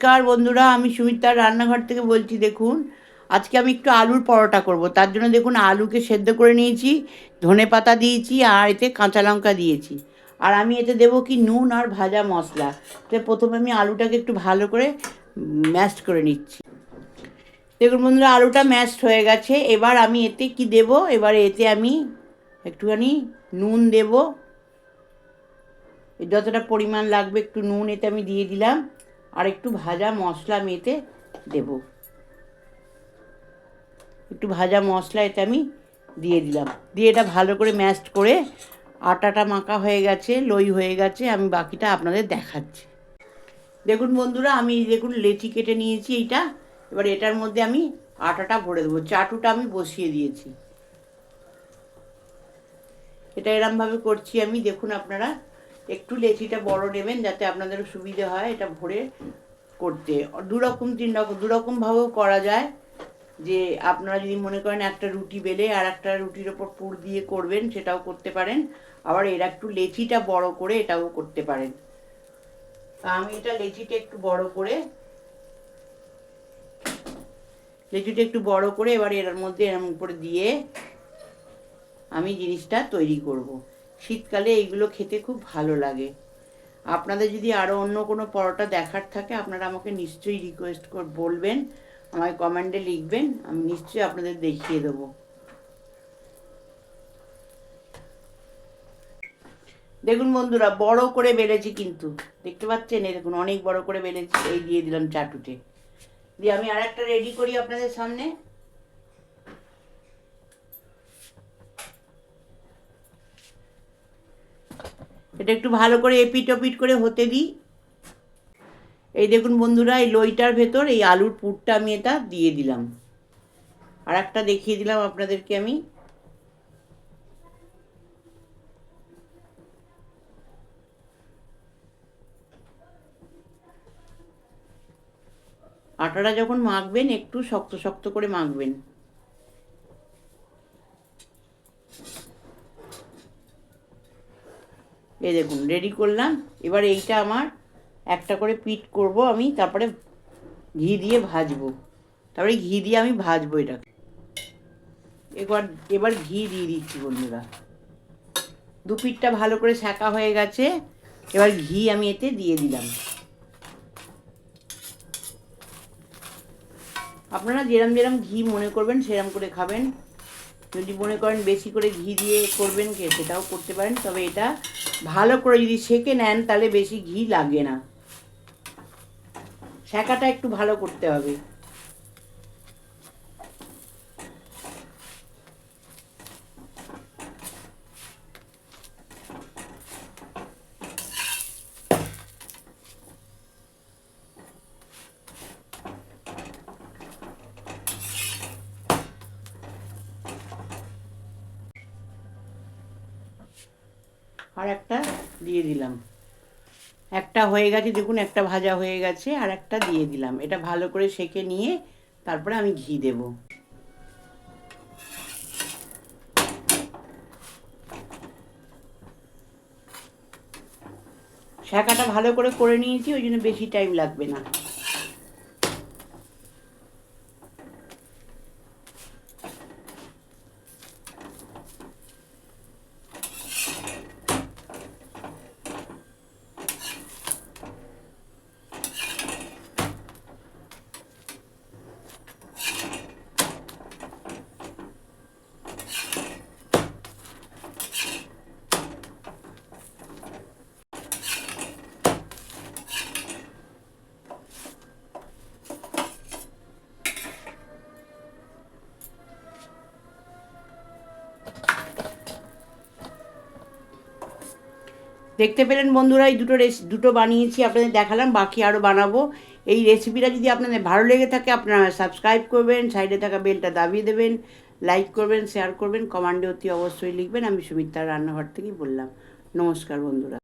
নমস্কার বন্ধুরা, আমি সুমিত্রার রান্নাঘর থেকে বলছি। দেখুন, আজকে আমি একটু আলুর পরোটা করব। তার জন্য দেখুন, আলুকে সেদ্ধ করে নিয়েছি, ধনেপাতা দিয়েছি, আর এতে কাঁচা লঙ্কা দিয়েছি। আর আমি এতে দেবো কি নুন আর ভাজা মশলা। তো প্রথমে আমি আলুটাকে একটু ভালো করে ম্যাশ করে নিচ্ছি। দেখুন বন্ধুরা, আলুটা ম্যাশড হয়ে গেছে। এবার আমি এতে কি দেব, এবার এতে আমি একটুখানি নুন দেব, যতটা পরিমাণ লাগবে একটু নুন এতে আমি দিয়ে দিলাম। আর একটু ভাজা মশলা আমি এতে দেবো, একটু ভাজা মশলা এতে আমি দিয়ে দিলাম। দিয়ে এটা ভালো করে ম্যাশড করে আটাটা মাখা হয়ে গেছে, লই হয়ে গেছে। আমি বাকিটা আপনাদের দেখাচ্ছি। দেখুন বন্ধুরা, আমি দেখুন লেচি কেটে নিয়েছি এইটা। এবার এটার মধ্যে আমি আটাটা ভরে দেবো। চাটুটা আমি বসিয়ে দিয়েছি। এটা এরমভাবে করছি আমি। দেখুন আপনারা একটু লেচিটা বড় নেবেন যাতে আপনাদের সুবিধে হয় এটা ভরে করতে। দুরকমভাবেও করা যায়। যে আপনারা যদি মনে করেন একটা রুটি বেলে আর একটা রুটির ওপর পুর দিয়ে করবেন, সেটাও করতে পারেন। আবার এরা একটু লেচিটা বড় করে এটাও করতে পারেন। তা আমি এটা লেচিটা একটু বড় করে এবার এর মধ্যে এরম উপরে দিয়ে আমি জিনিসটা তৈরি করব। শীতকালে এইগুলো খেতে খুব ভালো লাগে। আপনাদের যদি আরও অন্য কোনো পরোটা দেখার থাকে, আপনারা আমাকে নিশ্চয়ই রিকোয়েস্ট বলবেন, আমায় কমেন্টে লিখবেন, আমি নিশ্চয়ই আপনাদের দেখিয়ে দেবো। দেখুন বন্ধুরা, বড় করে বেলেছি কিন্তু, দেখতে পাচ্ছেন? এই দেখুন অনেক বড় করে বেলেছি। এই দিয়ে দিলাম চাটুতে। দিয়ে আমি আর একটা রেডি করি আপনাদের সামনে। এটা একটু ভালো করে এপিট ওপিট করে হতে দিই। এই দেখুন বন্ধুরা, এই লইটার ভেতর এই আলুর পুরটা আমি এটা দিয়ে দিলাম। আর একটা দেখিয়ে দিলাম আপনাদেরকে আমি। আটাটা যখন মাখবেন একটু শক্ত শক্ত করে মাখবেন। এই দেখুন রেডি করলাম। এবার এইটা আমার একটা করে পিট করব আমি, তারপরে ঘি দিয়ে ভাজবো। আমি ভাজবো এটাকে। এবার ঘি দিয়ে দিচ্ছি বন্ধুরা। দু পিঠটা ভালো করে সেঁকা হয়ে গেছে। এবার ঘি আমি এতে দিয়ে দিলাম। আপনারা যেরম যেরম ঘি মনে করবেন সেরম করে খাবেন। যদি মনে করেন বেশি করে ঘি দিয়ে করবেন সেটাও করতে পারেন। তবে এটা ভালো করে যদি সেঁকে নেন তাহলে বেশি ঘি লাগে না। সেঁকাটা একটু ভালো করতে হবে। আর একটা দিয়ে দিলাম। একটা হয়ে গেছে দেখুন, একটা ভাজা হয়ে গেছে, আর একটা দিয়ে দিলাম। এটা ভালো করে সেঁকে নিয়ে তারপরে আমি ঘি দেব। সেঁকাটা ভালো করে নিয়েছি, ওই জন্য বেশি টাইম লাগবে না। দেখতে পেলেন বন্ধুরা, এই দুটো বানিয়েছি, আপনাদের দেখালাম। বাকি আরও বানাবো। এই রেসিপিটা যদি আপনাদের ভালো লেগে থাকে, আপনারা সাবস্ক্রাইব করবেন, সাইডে থাকা বেলটা দাবিয়ে দেবেন, লাইক করবেন, শেয়ার করবেন, কমেন্টে অতি অবশ্যই লিখবেন। আমি সুমিত্রার রান্নাঘর থেকেই বললাম। নমস্কার বন্ধুরা।